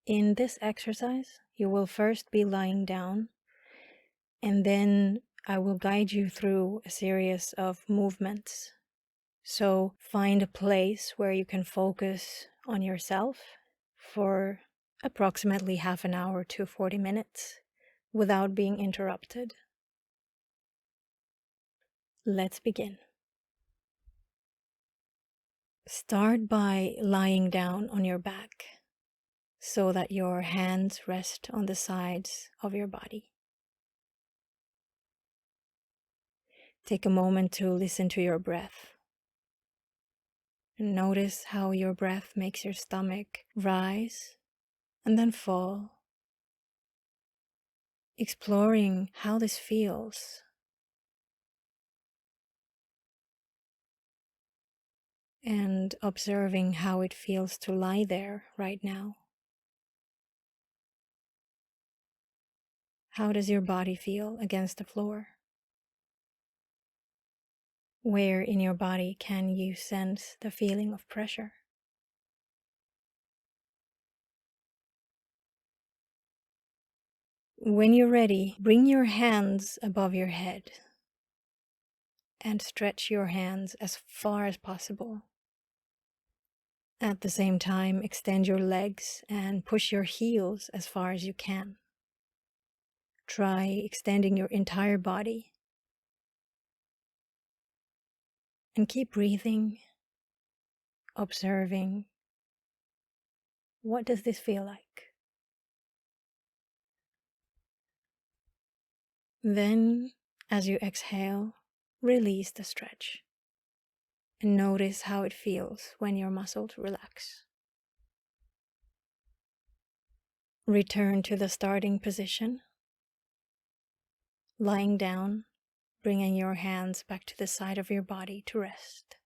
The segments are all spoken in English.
In this exercise, you will first be lying down, and then I will guide you through a series of movements. So find a place where you can focus on yourself for approximately half an hour to 40 minutes without being interrupted. Let's begin. Start by lying down on your back so that your hands rest on the sides of your body. Take a moment to listen to your breath. Notice how your breath makes your stomach rise and then fall, exploring how this feels. And observing how it feels to lie there right now. How does your body feel against the floor? Where in your body can you sense the feeling of pressure? When you're ready, bring your hands above your head and stretch your hands as far as possible. At the same time, extend your legs and push your heels as far as you can. Try extending your entire body. And keep breathing, observing. What does this feel like? Then, as you exhale, release the stretch. And notice how it feels when your muscles relax. Return to the starting position. Lying down, bringing your hands back to the side of your body to rest.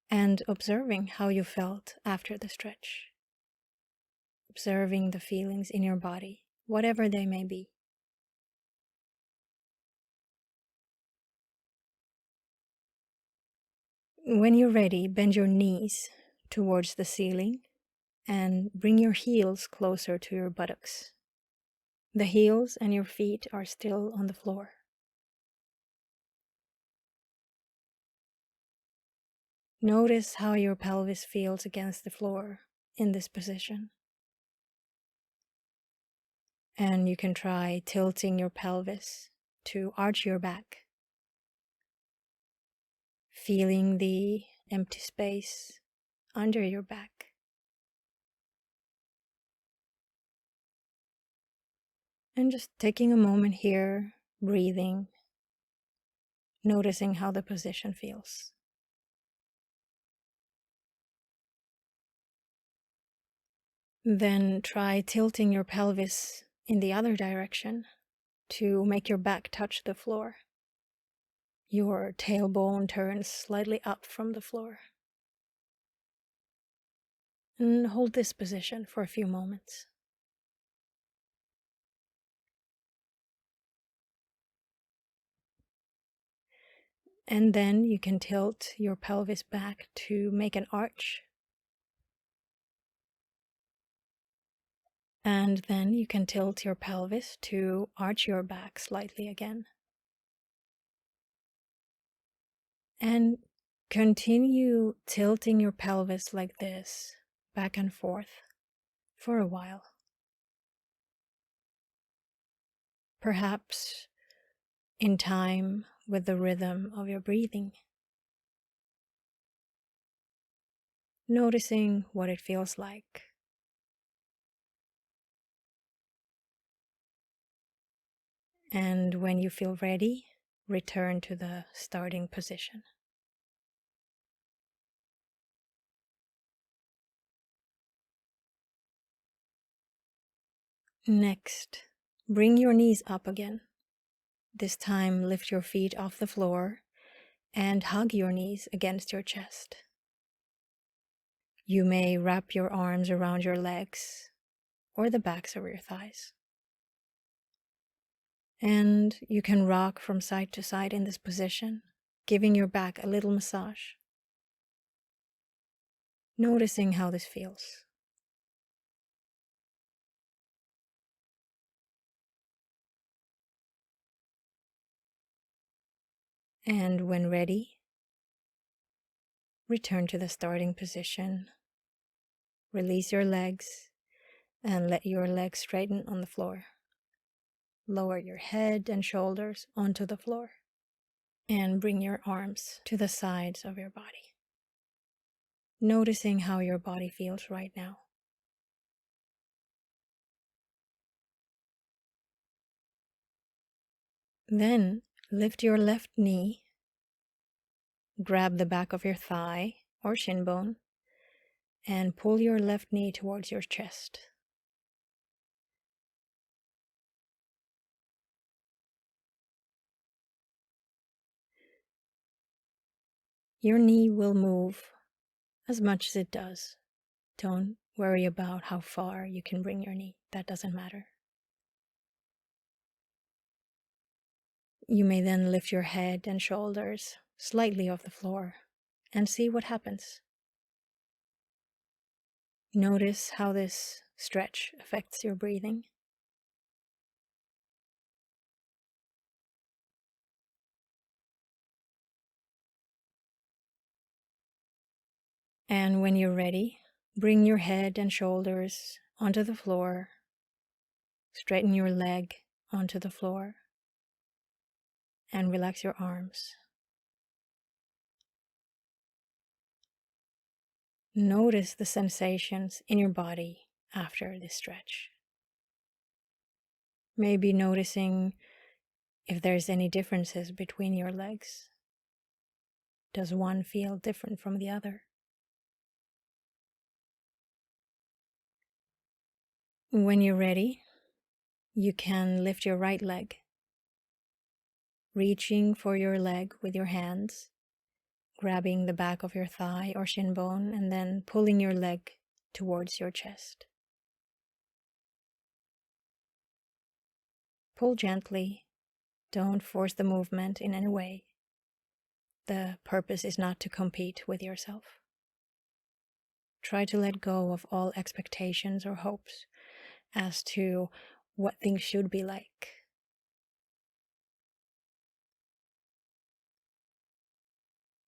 And observing how you felt after the stretch. Observing the feelings in your body, whatever they may be. When you're ready, bend your knees towards the ceiling and bring your heels closer to your buttocks. The heels and your feet are still on the floor. Notice how your pelvis feels against the floor in this position. And you can try tilting your pelvis to arch your back, feeling the empty space under your back. And just taking a moment here, breathing, noticing how the position feels. Then try tilting your pelvis in the other direction to make your back touch the floor. Your tailbone turns slightly up from the floor. And hold this position for a few moments. And then you can tilt your pelvis back to make an arch. And then you can tilt your pelvis to arch your back slightly again. And continue tilting your pelvis like this, back and forth, for a while. Perhaps in time with the rhythm of your breathing. Noticing what it feels like. And when you feel ready, return to the starting position. Next, bring your knees up again. This time, lift your feet off the floor and hug your knees against your chest. You may wrap your arms around your legs or the backs of your thighs. And you can rock from side to side in this position, giving your back a little massage. Noticing how this feels. And when ready, return to the starting position. Release your legs and let your legs straighten on the floor. Lower your head and shoulders onto the floor. And bring your arms to the sides of your body. Noticing how your body feels right now. Then lift your left knee, grab the back of your thigh or shin bone, and pull your left knee towards your chest. Your knee will move as much as it does. Don't worry about how far you can bring your knee. That doesn't matter. You may then lift your head and shoulders slightly off the floor and see what happens. Notice how this stretch affects your breathing. And when you're ready, bring your head and shoulders onto the floor. Straighten your leg onto the floor and relax your arms. Notice the sensations in your body after this stretch. Maybe noticing if there's any differences between your legs. Does one feel different from the other? When you're ready, you can lift your right leg, reaching for your leg with your hands, grabbing the back of your thigh or shin bone, and then pulling your leg towards your chest. Pull gently. Don't force the movement in any way. The purpose is not to compete with yourself. Try to let go of all expectations or hopes as to what things should be like.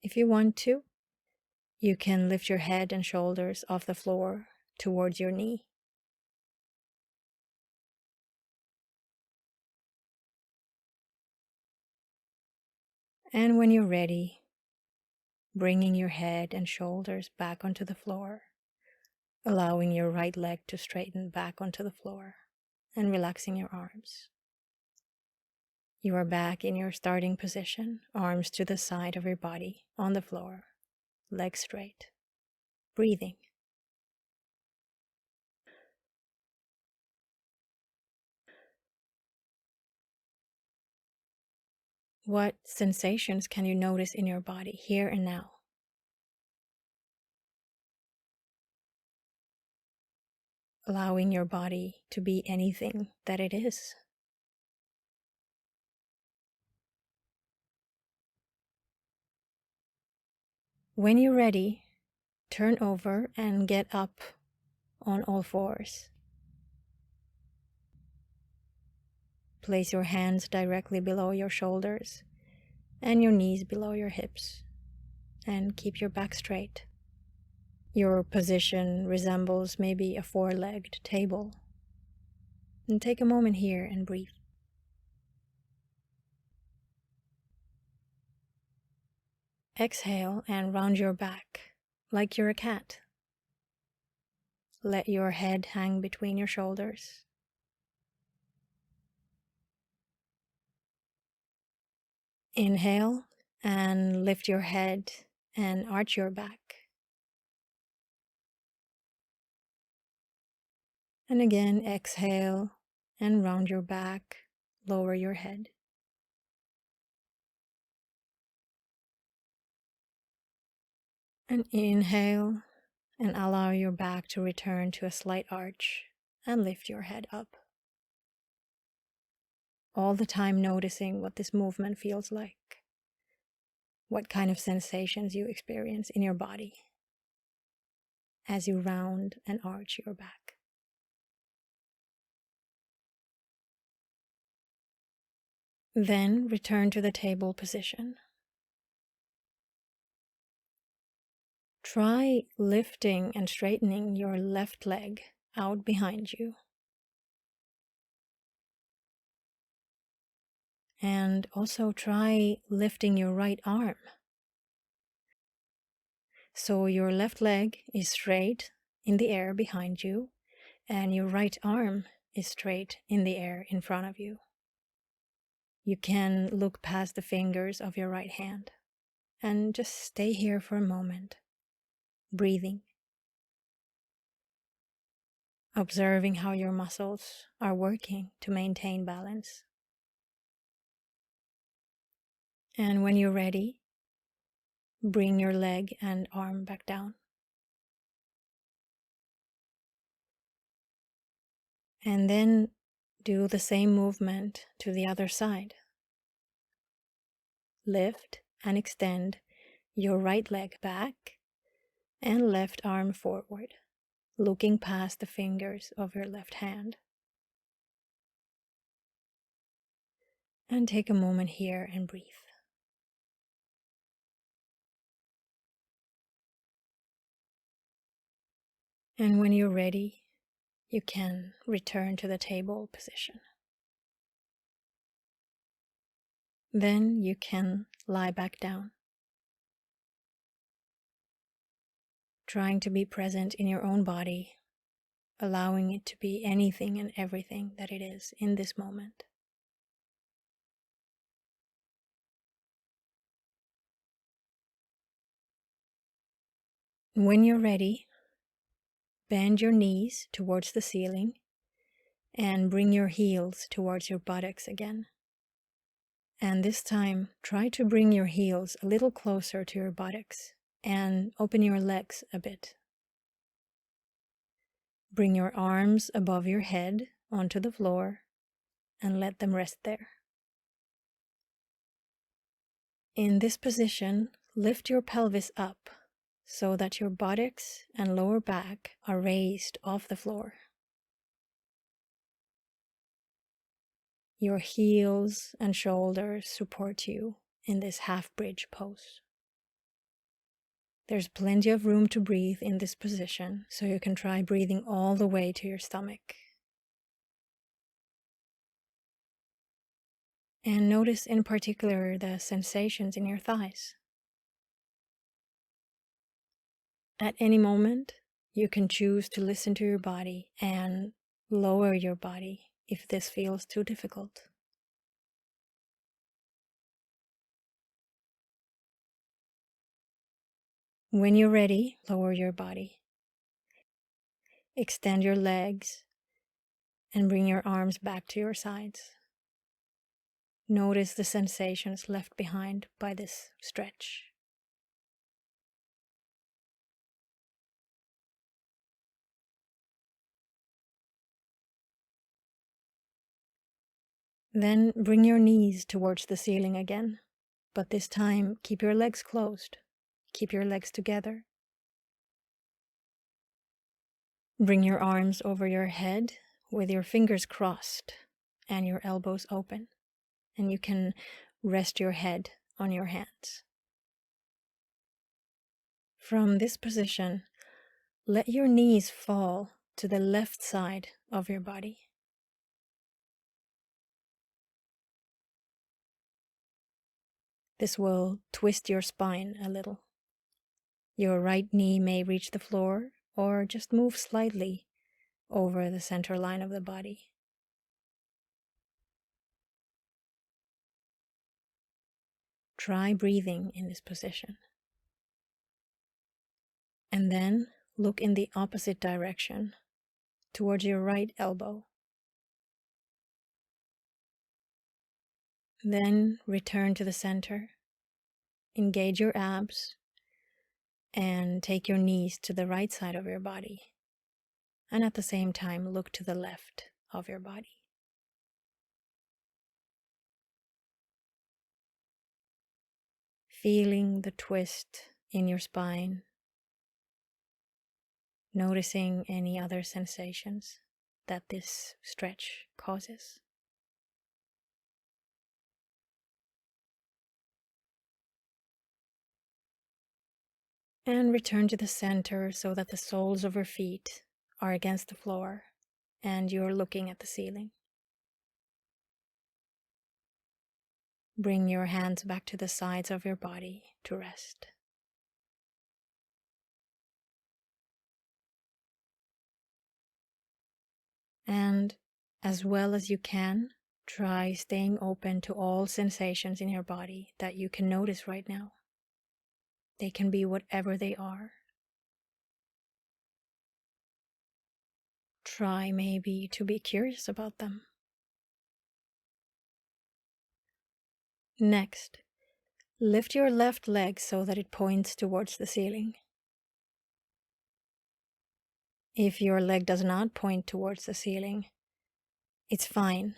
If you want to, you can lift your head and shoulders off the floor towards your knee. And when you're ready, bringing your head and shoulders back onto the floor, allowing your right leg to straighten back onto the floor, and relaxing your arms. You are back in your starting position, arms to the side of your body, on the floor, legs straight, breathing. What sensations can you notice in your body here and now? Allowing your body to be anything that it is. When you're ready, turn over and get up on all fours. Place your hands directly below your shoulders and your knees below your hips, and keep your back straight. Your position resembles maybe a four-legged table. And take a moment here and breathe. Exhale and round your back like you're a cat. Let your head hang between your shoulders. Inhale and lift your head and arch your back. And again, exhale and round your back, lower your head. And inhale and allow your back to return to a slight arch and lift your head up. All the time noticing what this movement feels like, what kind of sensations you experience in your body as you round and arch your back. Then return to the table position. Try lifting and straightening your left leg out behind you. And also try lifting your right arm. So your left leg is straight in the air behind you, and your right arm is straight in the air in front of you. You can look past the fingers of your right hand and just stay here for a moment, breathing, observing how your muscles are working to maintain balance. And when you're ready, bring your leg and arm back down. And then do the same movement to the other side. Lift and extend your right leg back and left arm forward, looking past the fingers of your left hand. And take a moment here and breathe. And when you're ready, you can return to the table position. Then you can lie back down, trying to be present in your own body, allowing it to be anything and everything that it is in this moment. When you're ready, bend your knees towards the ceiling and bring your heels towards your buttocks again. And this time, try to bring your heels a little closer to your buttocks and open your legs a bit. Bring your arms above your head onto the floor and let them rest there. In this position, lift your pelvis up so that your buttocks and lower back are raised off the floor. Your heels and shoulders support you in this half-bridge pose. There's plenty of room to breathe in this position, so you can try breathing all the way to your stomach. And notice in particular the sensations in your thighs. At any moment, you can choose to listen to your body and lower your body if this feels too difficult. When you're ready, lower your body. Extend your legs and bring your arms back to your sides. Notice the sensations left behind by this stretch. Then bring your knees towards the ceiling again, but this time keep your legs closed. Keep your legs together. Bring your arms over your head with your fingers crossed and your elbows open, and you can rest your head on your hands. From this position, let your knees fall to the left side of your body. This will twist your spine a little. Your right knee may reach the floor or just move slightly over the center line of the body. Try breathing in this position. And then look in the opposite direction, towards your right elbow. Then return to the center. Engage your abs and take your knees to the right side of your body. And at the same time, look to the left of your body. Feeling the twist in your spine. Noticing any other sensations that this stretch causes. And return to the center so that the soles of your feet are against the floor and you're looking at the ceiling. Bring your hands back to the sides of your body to rest. And as well as you can, try staying open to all sensations in your body that you can notice right now. They can be whatever they are. Try maybe to be curious about them. Next, lift your left leg so that it points towards the ceiling. If your leg does not point towards the ceiling, it's fine.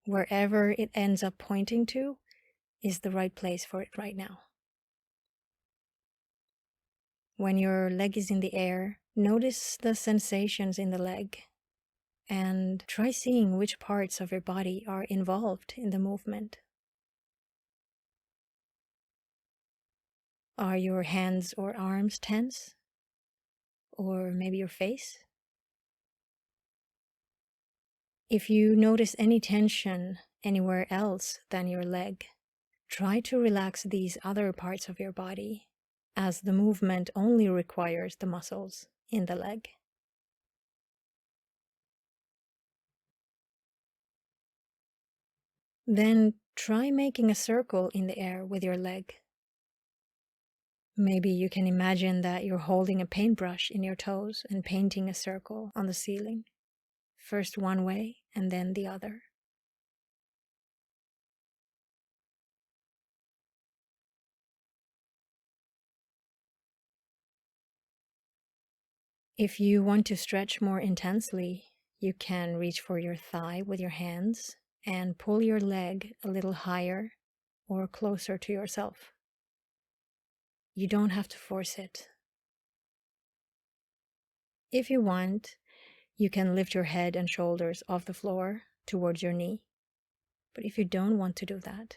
Wherever it ends up pointing to is the right place for it right now. When your leg is in the air, notice the sensations in the leg and try seeing which parts of your body are involved in the movement. Are your hands or arms tense? Or maybe your face? If you notice any tension anywhere else than your leg, try to relax these other parts of your body, as the movement only requires the muscles in the leg. Then try making a circle in the air with your leg. Maybe you can imagine that you're holding a paintbrush in your toes and painting a circle on the ceiling, first one way and then the other. If you want to stretch more intensely, you can reach for your thigh with your hands and pull your leg a little higher or closer to yourself. You don't have to force it. If you want, you can lift your head and shoulders off the floor towards your knee. But if you don't want to do that,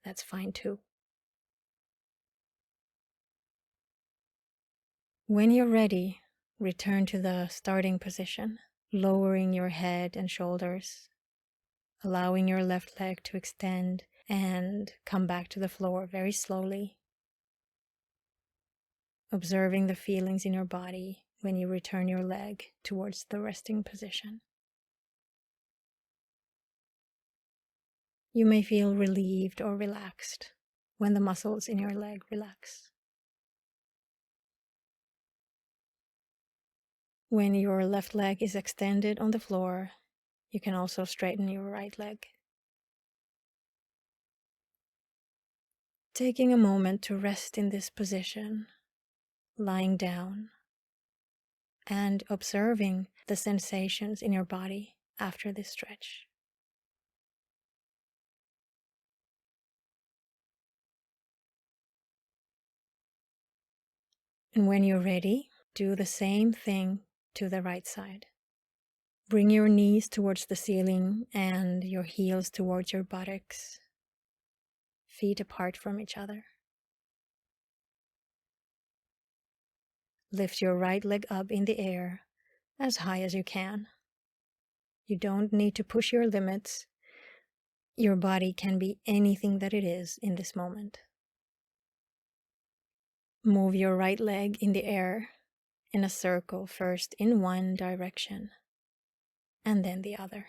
that's fine too. When you're ready, return to the starting position, lowering your head and shoulders, allowing your left leg to extend and come back to the floor very slowly. Observing the feelings in your body when you return your leg towards the resting position. You may feel relieved or relaxed when the muscles in your leg relax. When your left leg is extended on the floor, you can also straighten your right leg. Taking a moment to rest in this position, lying down, and observing the sensations in your body after this stretch. And when you're ready, do the same thing to the right side. Bring your knees towards the ceiling and your heels towards your buttocks, feet apart from each other. Lift your right leg up in the air as high as you can. You don't need to push your limits. Your body can be anything that it is in this moment. Move your right leg in the air in a circle, first in one direction and then the other.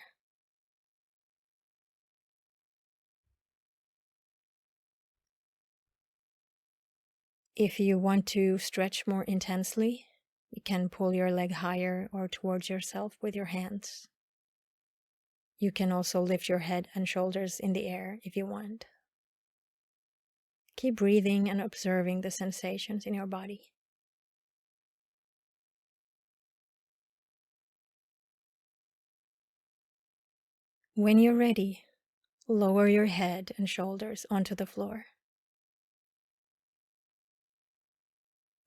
If you want to stretch more intensely, you can pull your leg higher or towards yourself with your hands. You can also lift your head and shoulders in the air if you want. Keep breathing and observing the sensations in your body. When you're ready, lower your head and shoulders onto the floor.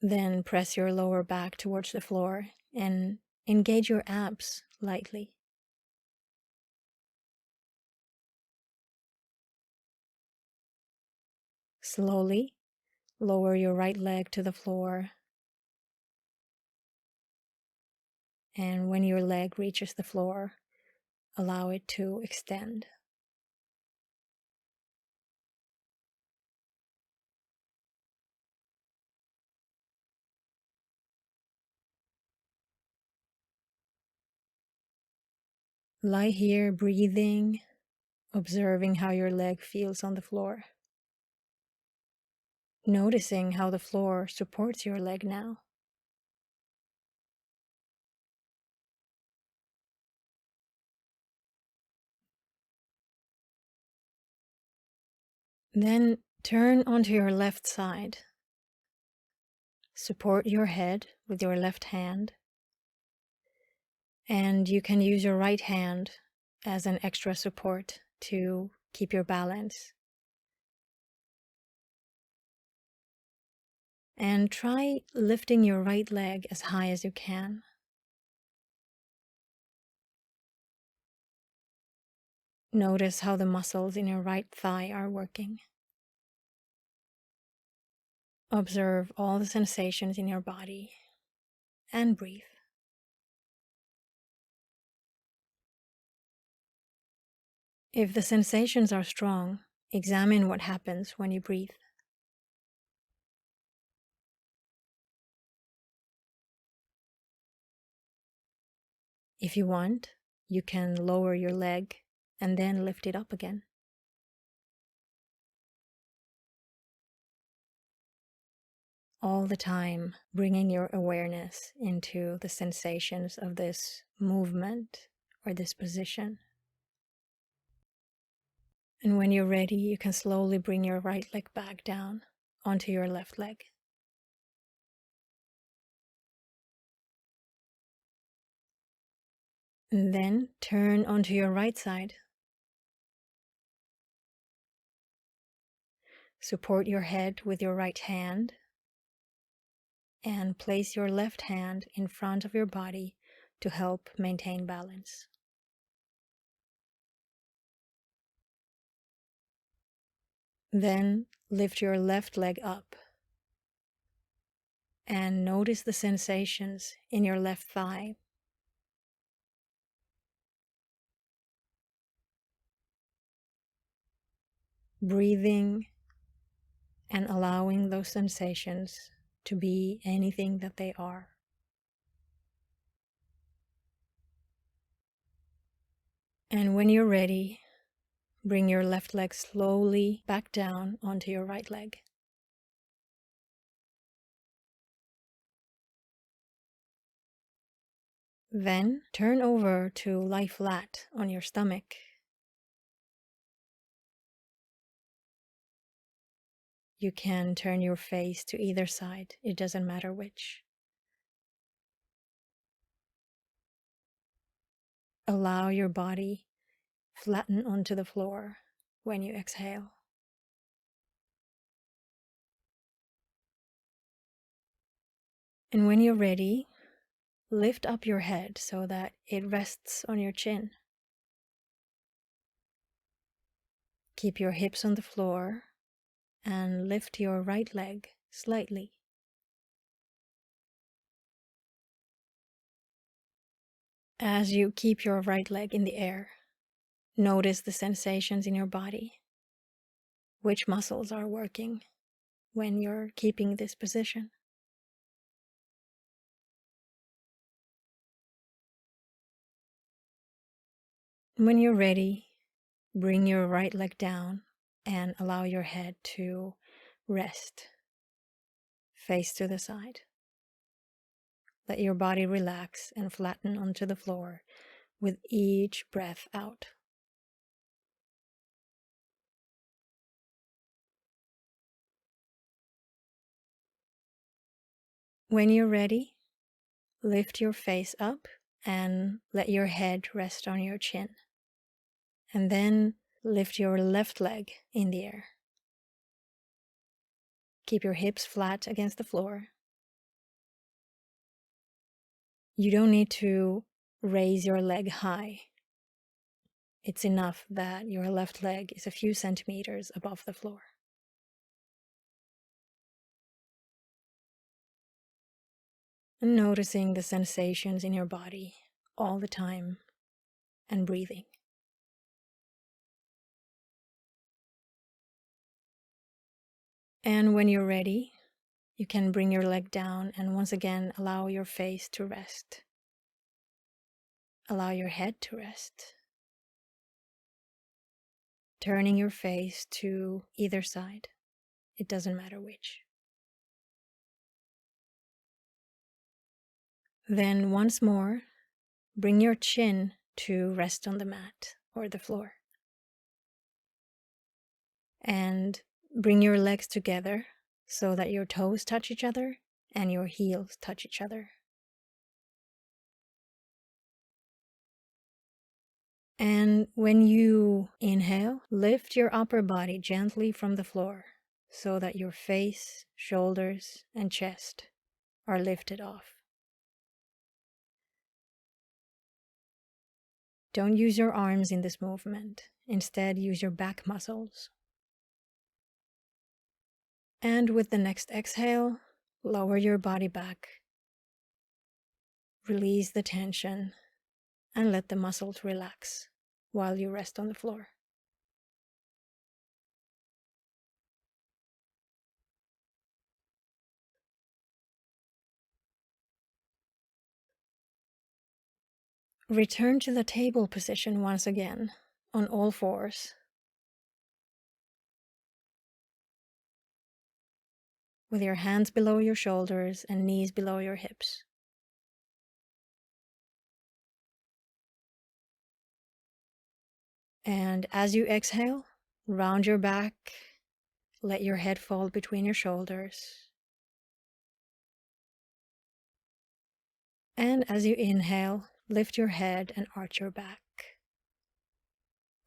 Then press your lower back towards the floor and engage your abs lightly. Slowly lower your right leg to the floor. And when your leg reaches the floor, allow it to extend. Lie here, breathing, observing how your leg feels on the floor. Noticing how the floor supports your leg now. Then turn onto your left side. Support your head with your left hand. And you can use your right hand as an extra support to keep your balance. And try lifting your right leg as high as you can. Notice how the muscles in your right thigh are working. Observe all the sensations in your body and breathe. If the sensations are strong, examine what happens when you breathe. If you want, you can lower your leg and then lift it up again. All the time, bringing your awareness into the sensations of this movement or this position. And when you're ready, you can slowly bring your right leg back down onto your left leg. And then turn onto your right side. Support your head with your right hand and place your left hand in front of your body to help maintain balance. Then lift your left leg up and notice the sensations in your left thigh. Breathing and allowing those sensations to be anything that they are. And when you're ready, bring your left leg slowly back down onto your right leg. Then turn over to lie flat on your stomach. You can turn your face to either side, it doesn't matter which. Allow your body flatten onto the floor when you exhale. And when you're ready, lift up your head so that it rests on your chin. Keep your hips on the floor and lift your right leg slightly. As you keep your right leg in the air, notice the sensations in your body. Which muscles are working when you're keeping this position? When you're ready, bring your right leg down and allow your head to rest, face to the side. Let your body relax and flatten onto the floor with each breath out. When you're ready, lift your face up and let your head rest on your chin. And then lift your left leg in the air. Keep your hips flat against the floor. You don't need to raise your leg high. It's enough that your left leg is a few centimeters above the floor. and noticing the sensations in your body all the time and breathing. And when you're ready, you can bring your leg down and once again allow your face to rest. Allow your head to rest. Turning your face to either side. It doesn't matter which. Then once more, bring your chin to rest on the mat or the floor. And bring your legs together so that your toes touch each other and your heels touch each other. And when you inhale, lift your upper body gently from the floor so that your face, shoulders, and chest are lifted off. Don't use your arms in this movement. Instead, use your back muscles. And with the next exhale, lower your body back. Release the tension and let the muscles relax while you rest on the floor. Return to the table position once again on all fours. With your hands below your shoulders and knees below your hips. And as you exhale, round your back, let your head fall between your shoulders. And as you inhale, lift your head and arch your back,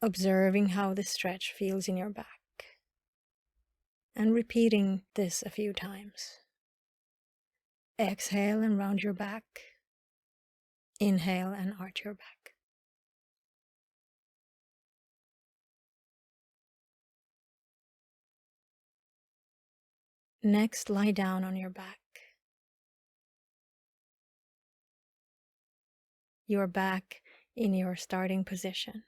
observing how the stretch feels in your back, and repeating this a few times. Exhale and round your back. Inhale and arch your back. Next, lie down on your back. You're back in your starting position.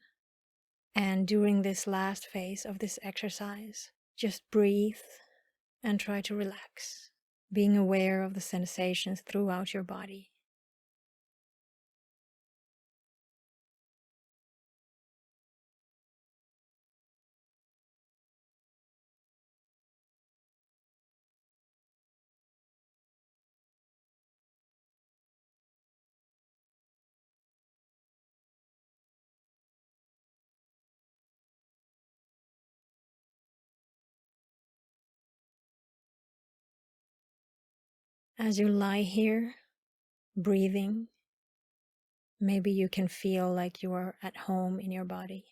And during this last phase of this exercise, just breathe and try to relax, being aware of the sensations throughout your body. As you lie here, breathing, maybe you can feel like you are at home in your body.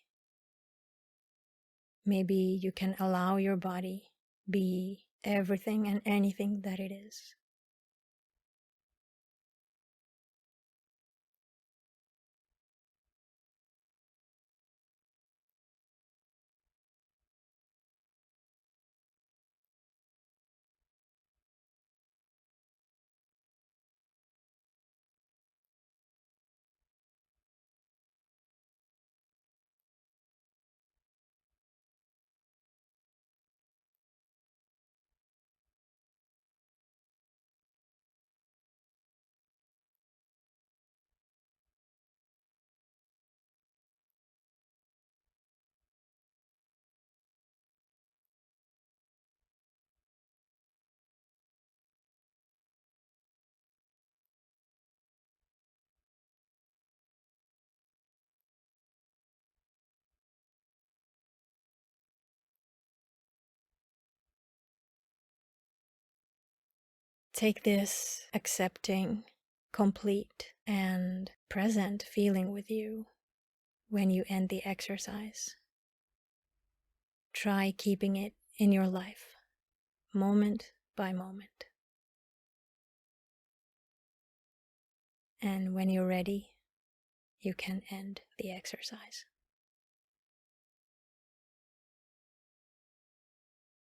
Maybe you can allow your body be everything and anything that it is. Take this accepting, complete, and present feeling with you when you end the exercise. Try keeping it in your life, moment by moment. And when you're ready, you can end the exercise.